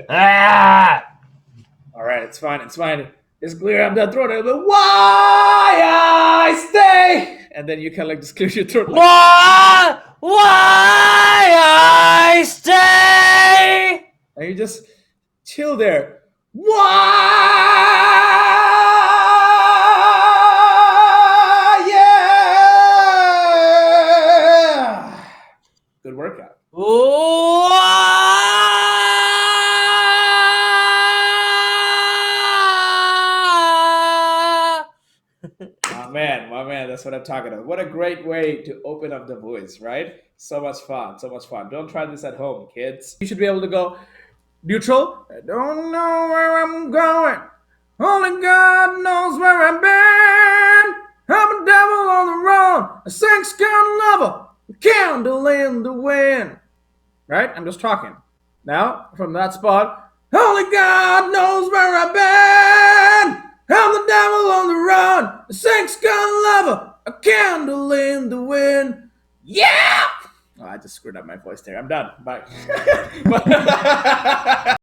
Ah! All right, it's fine. It's fine. Just clear up that throat. But why I stay? And then you can like just clear your throat. Like, Why I stay? and you just chill there. Why? Yeah. Good workout. My man, that's what I'm talking about. What a great way to open up the voice, right? So much fun, so much fun. Don't try this at home, kids. You should be able to go neutral. I don't know where I'm going. Only God knows where I've been. I'm a devil on the road, a sex-gun lover, a candle in the wind. Right? I'm just talking. Now, from that spot, only God knows where I've been. I'm the devil on the run, a sex-gun lover, a candle in the wind. Yeah! Oh, I just screwed up my voice there. I'm done. Bye.